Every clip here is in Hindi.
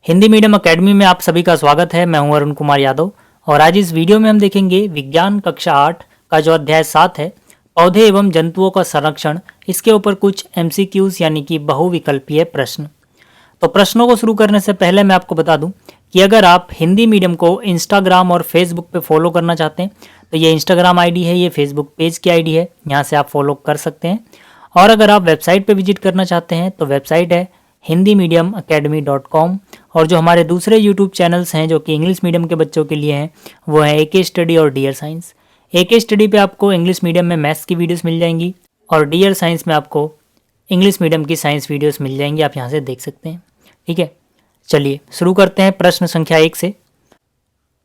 हिंदी मीडियम एकेडमी में आप सभी का स्वागत है। मैं हूं अरुण कुमार यादव और आज इस वीडियो में हम देखेंगे विज्ञान कक्षा 8 का जो अध्याय 7 है, पौधे एवं जंतुओं का संरक्षण। इसके ऊपर कुछ MCQs यानी कि बहुविकल्पीय प्रश्न। तो प्रश्नों को शुरू करने से पहले मैं आपको बता दूं कि अगर आप हिंदी मीडियम को इंस्टाग्राम और फेसबुक पे फॉलो करना चाहते हैं तो ये इंस्टाग्राम आईडी है, ये फेसबुक पेज की आईडी है, यहाँ से आप फॉलो कर सकते हैं। और अगर आप वेबसाइट पे विजिट करना चाहते हैं तो वेबसाइट है hindimediumacademy.com। और जो हमारे दूसरे यूट्यूब चैनल्स हैं जो कि इंग्लिश मीडियम के बच्चों के लिए हैं वो है AK स्टडी और डियर साइंस। AK स्टडी पे आपको इंग्लिश मीडियम में मैथ्स की वीडियोस मिल जाएंगी और डियर साइंस में आपको इंग्लिश मीडियम की साइंस वीडियोस मिल जाएंगी, आप यहाँ से देख सकते हैं। ठीक है, चलिए शुरू करते हैं प्रश्न संख्या 1 से।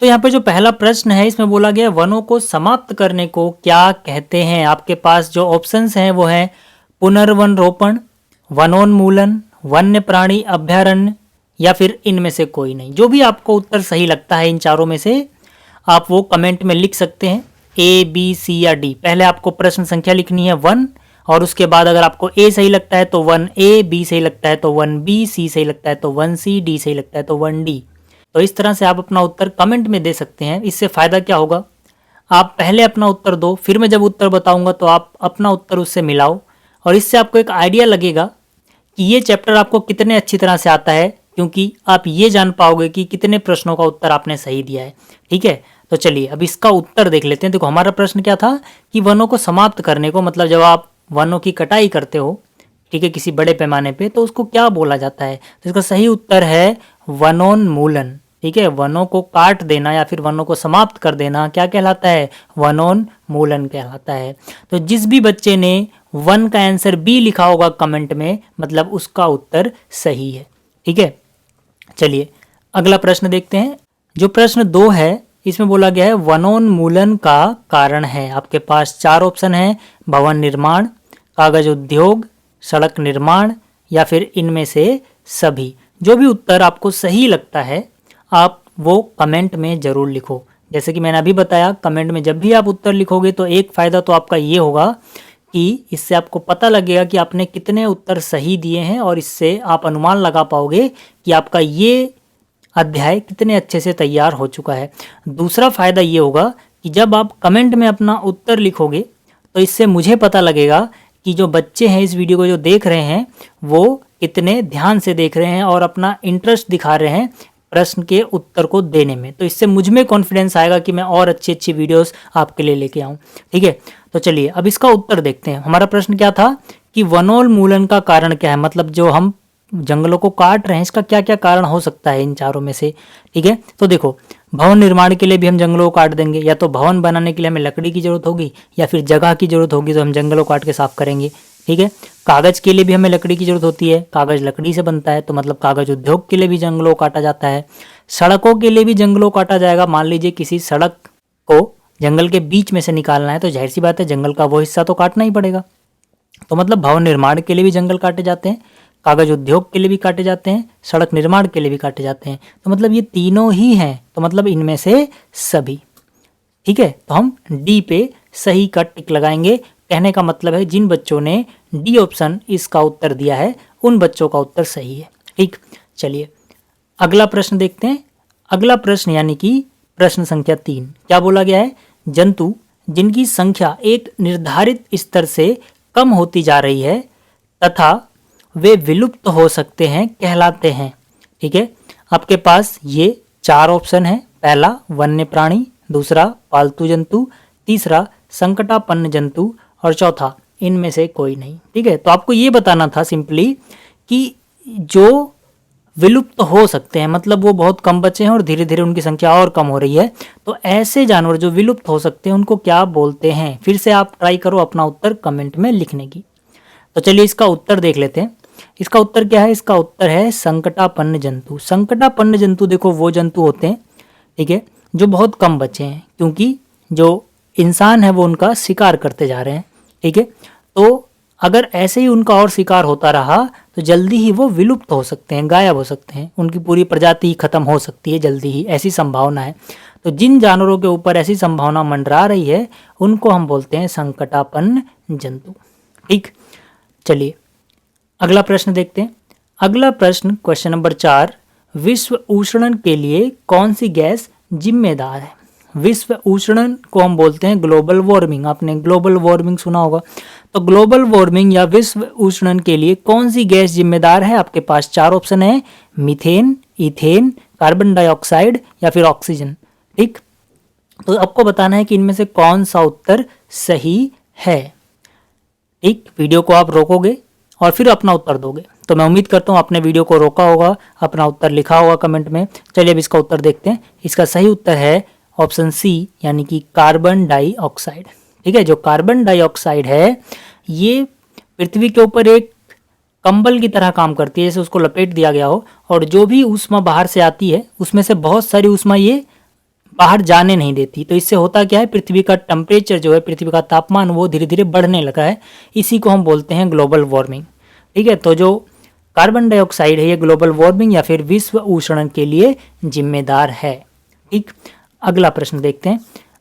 तो यहाँ पे जो पहला प्रश्न है इसमें बोला गया वनों को समाप्त करने को क्या कहते हैं। आपके पास जो ऑप्शंस हैं वो हैं पुनर्वन रोपण, वनोन्मूलन, वन्य प्राणी अभयारण्य या फिर इनमें से कोई नहीं। जो भी आपको उत्तर सही लगता है इन चारों में से आप वो कमेंट में लिख सकते हैं, A, B, C या D। पहले आपको प्रश्न संख्या लिखनी है 1 और उसके बाद अगर आपको A सही लगता है तो 1A, B सही लगता है तो 1B, C सही लगता है तो 1C, D सही लगता है तो 1D। तो इस तरह से आप अपना उत्तर कमेंट में दे सकते हैं। इससे फ़ायदा क्या होगा, आप पहले अपना उत्तर दो, फिर मैं जब उत्तर बताऊंगा तो आप अपना उत्तर उससे मिलाओ और इससे आपको एक आइडिया लगेगा कि ये चैप्टर आपको कितने अच्छी तरह से आता है, क्योंकि आप ये जान पाओगे कि कितने प्रश्नों का उत्तर आपने सही दिया है। ठीक है, तो चलिए अब इसका उत्तर देख लेते हैं। देखो हमारा प्रश्न क्या था कि वनों को समाप्त करने को, मतलब जब आप वनों की कटाई करते हो, ठीक है, किसी बड़े पैमाने पे, तो उसको क्या बोला जाता है। तो इसका सही उत्तर है वनोन्मूलन। ठीक है, वनों को काट देना या फिर वनों को समाप्त कर देना क्या कहलाता है, वनोन्मूलन कहलाता है। तो जिस भी बच्चे ने 1 का आंसर B लिखा होगा कमेंट में, मतलब उसका उत्तर सही है। ठीक है, चलिए अगला प्रश्न देखते हैं। जो प्रश्न 2 है इसमें बोला गया है वनोन्मूलन का कारण है। आपके पास 4 ऑप्शन हैं, भवन निर्माण, कागज उद्योग, सड़क निर्माण या फिर इनमें से सभी। जो भी उत्तर आपको सही लगता है आप वो कमेंट में ज़रूर लिखो। जैसे कि मैंने अभी बताया, कमेंट में जब भी आप उत्तर लिखोगे तो एक फ़ायदा तो आपका ये होगा कि इससे आपको पता लगेगा कि आपने कितने उत्तर सही दिए हैं और इससे आप अनुमान लगा पाओगे कि आपका ये अध्याय कितने अच्छे से तैयार हो चुका है। दूसरा फ़ायदा ये होगा कि जब आप कमेंट में अपना उत्तर लिखोगे तो इससे मुझे पता लगेगा कि जो बच्चे हैं इस वीडियो को जो देख रहे हैं वो कितने ध्यान से देख रहे हैं और अपना इंटरेस्ट दिखा रहे हैं प्रश्न के उत्तर को देने में। तो इससे मुझ में कॉन्फिडेंस आएगा कि मैं और अच्छी अच्छी वीडियोस आपके लिए लेके आऊँ। ठीक है, तो चलिए अब इसका उत्तर देखते हैं। हमारा प्रश्न क्या था कि वनोन्मूलन का कारण क्या है, मतलब जो हम जंगलों को काट रहे हैं इसका क्या क्या कारण हो सकता है इन चारों में से। ठीक है, तो देखो भवन निर्माण के लिए भी हम जंगलों को काट देंगे, या तो भवन बनाने के लिए हमें लकड़ी की जरूरत होगी या फिर जगह की जरूरत होगी तो हम जंगलों को काट के साफ करेंगे। ठीक है, कागज के लिए भी हमें लकड़ी की जरूरत होती है, कागज लकड़ी से बनता है तो मतलब कागज उद्योग के लिए भी जंगलों को काटा जाता है। सड़कों के लिए भी जंगलों को काटा जाएगा। मान लीजिए किसी सड़क को जंगल के बीच में से निकालना है तो जाहिर सी बात है जंगल का वो हिस्सा तो काटना ही पड़ेगा। तो मतलब भवन निर्माण के लिए भी जंगल काटे जाते हैं, कागज उद्योग के लिए भी काटे जाते हैं, सड़क निर्माण के लिए भी काटे जाते हैं। तो मतलब ये तीनों ही हैं, तो मतलब इनमें से सभी। ठीक है, तो हम D पे सही का टिक लगाएंगे। कहने का मतलब है जिन बच्चों ने D ऑप्शन इसका उत्तर दिया है उन बच्चों का उत्तर सही है। ठीक, चलिए अगला प्रश्न देखते हैं। अगला प्रश्न यानी कि प्रश्न संख्या 3 क्या बोला गया है, जंतु जिनकी संख्या एक निर्धारित स्तर से कम होती जा रही है तथा वे विलुप्त हो सकते हैं कहलाते हैं। ठीक है, आपके पास ये 4 ऑप्शन है। पहला वन्य प्राणी, दूसरा पालतू जंतु, तीसरा संकटापन्न जंतु और चौथा इनमें से कोई नहीं। ठीक है, तो आपको ये बताना था सिंपली कि जो विलुप्त हो सकते हैं मतलब वो बहुत कम बचे हैं और धीरे धीरे उनकी संख्या और कम हो रही है, तो ऐसे जानवर जो विलुप्त हो सकते हैं उनको क्या बोलते हैं। फिर से आप ट्राई करो अपना उत्तर कमेंट में लिखने की। तो चलिए इसका उत्तर देख लेते हैं। इसका उत्तर क्या है, इसका उत्तर है संकटापन्न जंतु। संकटापन्न जंतु देखो वो जंतु होते हैं, ठीक है, जो बहुत कम बचे हैं क्योंकि जो इंसान है वो उनका शिकार करते जा रहे हैं। ठीक है, तो अगर ऐसे ही उनका और शिकार होता रहा तो जल्दी ही वो विलुप्त हो सकते हैं, गायब हो सकते हैं, उनकी पूरी प्रजाति ही खत्म हो सकती है जल्दी ही, ऐसी संभावना है। तो जिन जानवरों के ऊपर ऐसी संभावना मंडरा रही है उनको हम बोलते हैं संकटापन्न जंतु। ठीक, चलिए अगला प्रश्न देखते हैं। अगला प्रश्न क्वेश्चन नंबर 4, विश्व उष्णन के लिए कौन सी गैस जिम्मेदार है? विश्व उष्णन को हम बोलते हैं ग्लोबल वार्मिंग। आपने ग्लोबल वार्मिंग सुना होगा। तो ग्लोबल वार्मिंग या विश्व उष्णन के लिए कौन सी गैस जिम्मेदार है? आपके पास 4 ऑप्शन है, मीथेन, इथेन, कार्बन डाइऑक्साइड या फिर ऑक्सीजन। ठीक, तो आपको बताना है कि इनमें से कौन सा उत्तर सही है। ठीक, वीडियो को आप रोकोगे और फिर अपना उत्तर दोगे। तो मैं उम्मीद करता हूँ आपने वीडियो को रोका होगा, अपना उत्तर लिखा होगा कमेंट में। चलिए अब इसका उत्तर देखते हैं। इसका सही उत्तर है ऑप्शन सी, यानी कि कार्बन डाइऑक्साइड। ठीक है, जो कार्बन डाइऑक्साइड है ये पृथ्वी के ऊपर एक कंबल की तरह काम करती है, जैसे उसको लपेट दिया गया हो, और जो भी ऊष्मा बाहर से आती है उसमें से बहुत सारी ऊष्मा ये बाहर जाने नहीं देती। तो इससे होता क्या है, पृथ्वी का टेम्परेचर जो है, पृथ्वी का तापमान वो धीरे धीरे बढ़ने लगा है। इसी को हम बोलते हैं ग्लोबल वार्मिंग। ठीक है, तो जो कार्बन डाइऑक्साइड है ये ग्लोबल वार्मिंग या फिर विश्व उष्णन के लिए जिम्मेदार है। ठीक, अगला प्रश्न देखते हैं।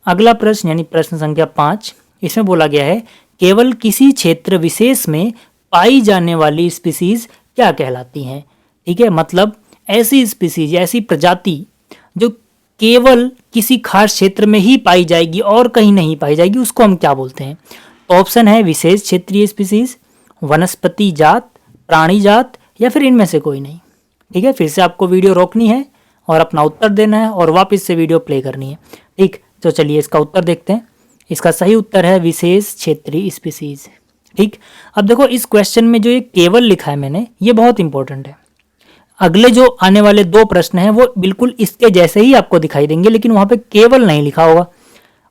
अगला प्रश्न यानी प्रश्न संख्या 5, इसमें बोला गया है केवल किसी क्षेत्र विशेष में पाई जाने वाली स्पीसीज क्या कहलाती हैं? ठीक है, मतलब ऐसी स्पीसीज, ऐसी प्रजाति जो केवल किसी खास क्षेत्र में ही पाई जाएगी और कहीं नहीं पाई जाएगी, उसको हम क्या बोलते हैं? तो ऑप्शन है विशेष क्षेत्रीय स्पीसीज, वनस्पति जात, प्राणी जात या फिर इनमें से कोई नहीं। ठीक है, फिर से आपको वीडियो रोकनी है और अपना उत्तर देना है और वापस से वीडियो प्ले करनी है। ठीक, तो चलिए इसका उत्तर देखते हैं। इसका सही उत्तर है विशेष क्षेत्रीय स्पीसीज। ठीक, अब देखो इस क्वेश्चन में जो ये केवल लिखा है मैंने, ये बहुत इंपॉर्टेंट है। अगले जो आने वाले 2 प्रश्न हैं वो बिल्कुल इसके जैसे ही आपको दिखाई देंगे, लेकिन वहां पे केवल नहीं लिखा होगा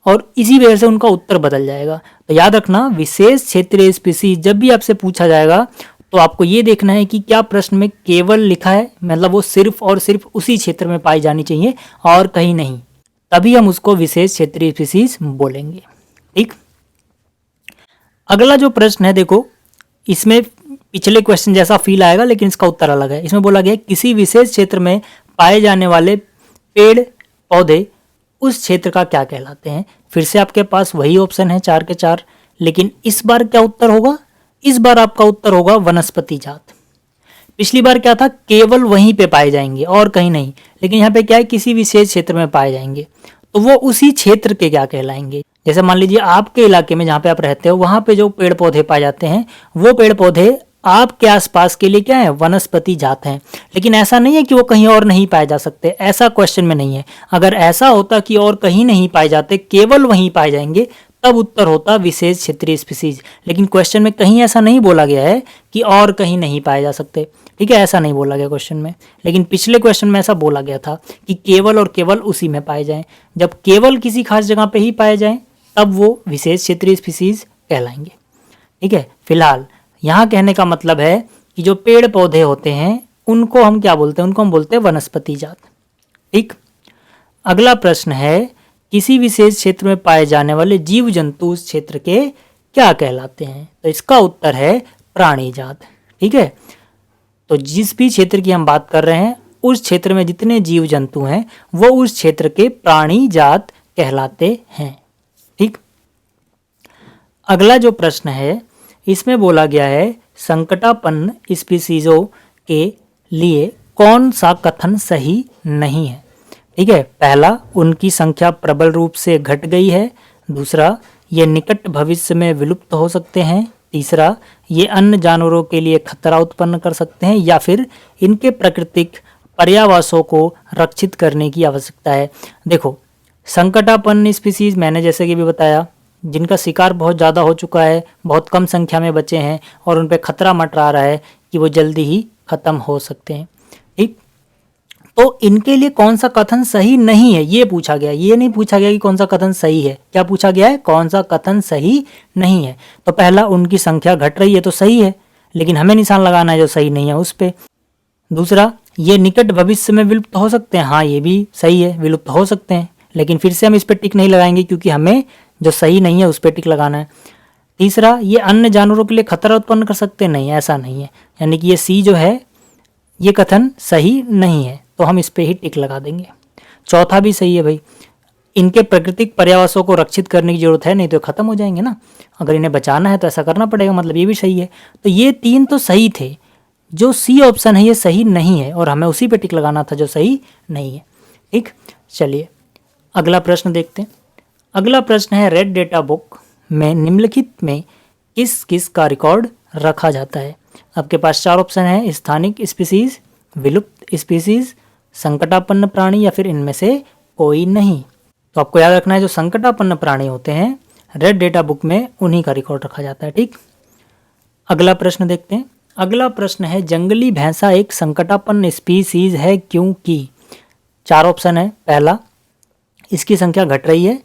और इसी वजह से उनका उत्तर बदल जाएगा। तो याद रखना, विशेष क्षेत्रीय स्पीसीज जब भी आपसे पूछा जाएगा तो आपको ये देखना है कि क्या प्रश्न में केवल लिखा है, मतलब वो सिर्फ और सिर्फ उसी क्षेत्र में पाई जानी चाहिए और कहीं नहीं, तभी हम उसको विशेष क्षेत्रीय स्पीसीज बोलेंगे। ठीक, अगला जो प्रश्न है देखो, इसमें पिछले क्वेश्चन जैसा फील आएगा लेकिन इसका उत्तर अलग है। इसमें बोला गया किसी विशेष क्षेत्र में पाए जाने वाले पेड़ पौधे उस क्षेत्र का क्या कहलाते हैं? फिर से आपके पास वही ऑप्शन है 4 के 4, लेकिन इस बार क्या उत्तर होगा? इस बार आपका उत्तर होगा वनस्पति जात। पिछली बार क्या था, केवल वहीं पे पाए जाएंगे और कहीं नहीं, लेकिन यहाँ पे क्या है, किसी विशेष क्षेत्र में पाए जाएंगे, तो वो उसी क्षेत्र के क्या कहलाएंगे? जैसे मान लीजिए आपके इलाके में जहाँ पे आप रहते हो वहां पे जो पेड़ पौधे पाए जाते हैं वो पेड़ पौधे आपके आसपास के लिए क्या है, वनस्पति जात हैं। लेकिन ऐसा नहीं है कि वो कहीं और नहीं पाए जा सकते, ऐसा क्वेश्चन में नहीं है। अगर ऐसा होता कि और कहीं नहीं पाए जाते, केवल वहीं पाए जाएंगे, तब उत्तर होता विशेष क्षेत्रीय स्पीसीज। लेकिन क्वेश्चन में कहीं ऐसा नहीं बोला गया है कि और कहीं नहीं पाए जा सकते। ठीक है, ऐसा नहीं बोला गया क्वेश्चन में, लेकिन पिछले क्वेश्चन में ऐसा बोला गया था कि केवल और केवल उसी में पाए जाएं। जब केवल किसी खास जगह पे ही पाए जाएं तब वो विशेष क्षेत्रीय स्पीसीज कहलाएंगे। ठीक है, फिलहाल यहाँ कहने का मतलब है कि जो पेड़ पौधे होते हैं उनको हम क्या बोलते हैं? उनको हम बोलते हैं वनस्पति जात। ठीक, अगला प्रश्न है किसी विशेष क्षेत्र में पाए जाने वाले जीव जंतु उस क्षेत्र के क्या कहलाते हैं? तो इसका उत्तर है प्राणी जात। ठीक है, तो जिस भी क्षेत्र की हम बात कर रहे हैं उस क्षेत्र में जितने जीव जंतु हैं वो उस क्षेत्र के प्राणी जात कहलाते हैं। ठीक, अगला जो प्रश्न है इसमें बोला गया है संकटापन्न स्पीसीजों के लिए कौन सा कथन सही नहीं है? ठीक है, पहला, उनकी संख्या प्रबल रूप से घट गई है। दूसरा, ये निकट भविष्य में विलुप्त हो सकते हैं। तीसरा, ये अन्य जानवरों के लिए खतरा उत्पन्न कर सकते हैं। या फिर इनके प्राकृतिक पर्यावासों को रक्षित करने की आवश्यकता है। देखो, संकटापन्न स्पीसीज मैंने जैसे कि भी बताया, जिनका शिकार बहुत ज़्यादा हो चुका है, बहुत कम संख्या में बचे हैं और उन पर खतरा मंडरा रहा है कि वो जल्दी ही खत्म हो सकते हैं। ठीक, तो इनके लिए कौन सा कथन सही नहीं है ये पूछा गया, ये नहीं पूछा गया कि कौन सा कथन सही है। क्या पूछा गया है? कौन सा कथन सही नहीं है। तो पहला, उनकी संख्या घट रही है तो सही है, लेकिन हमें निशान लगाना है जो सही नहीं है उस पर। दूसरा, ये निकट भविष्य में विलुप्त हो सकते हैं, हाँ ये भी सही है, विलुप्त हो सकते हैं, लेकिन फिर से हम इस पर टिक नहीं लगाएंगे क्योंकि हमें जो सही नहीं है उस पर टिक लगाना है। तीसरा, ये अन्य जानवरों के लिए खतरा उत्पन्न कर सकते हैं, नहीं ऐसा नहीं है, यानी कि ये सी जो है ये कथन सही नहीं है, तो हम इस पे ही टिक लगा देंगे। चौथा भी सही है भाई, इनके प्राकृतिक पर्यावासों को रक्षित करने की जरूरत है, नहीं तो खत्म हो जाएंगे ना, अगर इन्हें बचाना है तो ऐसा करना पड़ेगा, मतलब ये भी सही है। तो ये 3 तो सही थे, जो सी ऑप्शन है ये सही नहीं है और हमें उसी पे टिक लगाना था जो सही नहीं है। ठीक, चलिए अगला प्रश्न देखते हैं। अगला प्रश्न है रेड डेटा बुक में निम्नलिखित में किस किस का रिकॉर्ड रखा जाता है। आपके पास 4 ऑप्शन है, स्थानिक स्पीसीज, विलुप्त स्पीसीज, संकटापन्न प्राणी या फिर इनमें से कोई नहीं। तो आपको याद रखना है जो संकटापन्न प्राणी होते हैं रेड डेटा बुक में उन्हीं का रिकॉर्ड रखा जाता है। ठीक, अगला प्रश्न देखते हैं। अगला प्रश्न है जंगली भैंसा एक संकटापन्न स्पीसीज है क्योंकि। 4 ऑप्शन है, पहला इसकी संख्या घट रही है,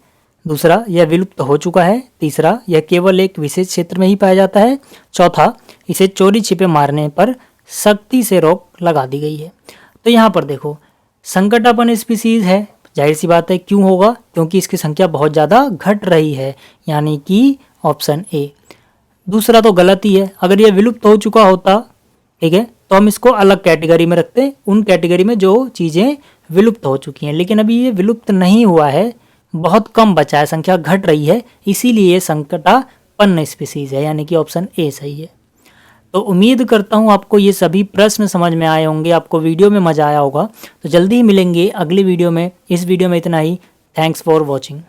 दूसरा यह विलुप्त हो चुका है, तीसरा यह केवल एक विशेष क्षेत्र में ही पाया जाता है, चौथा इसे चोरी छिपे मारने पर सख्ती से रोक लगा दी गई है। तो यहाँ पर देखो संकटापन्न स्पीसीज है, जाहिर सी बात है क्यों होगा, क्योंकि इसकी संख्या बहुत ज़्यादा घट रही है, यानी कि ऑप्शन ए। दूसरा तो गलत ही है, अगर ये विलुप्त हो चुका होता, ठीक है, तो हम इसको अलग कैटेगरी में रखते हैं, उन कैटेगरी में जो चीज़ें विलुप्त हो चुकी हैं, लेकिन अभी ये विलुप्त नहीं हुआ है, बहुत कम बचा है, संख्या घट रही है, इसीलिए ये संकटापन्न स्पीसीज है, यानी कि ऑप्शन ए सही है। तो उम्मीद करता हूँ आपको ये सभी प्रश्न समझ में आए होंगे, आपको वीडियो में मज़ा आया होगा। तो जल्दी ही मिलेंगे अगली वीडियो में। इस वीडियो में इतना ही। Thanks for watching.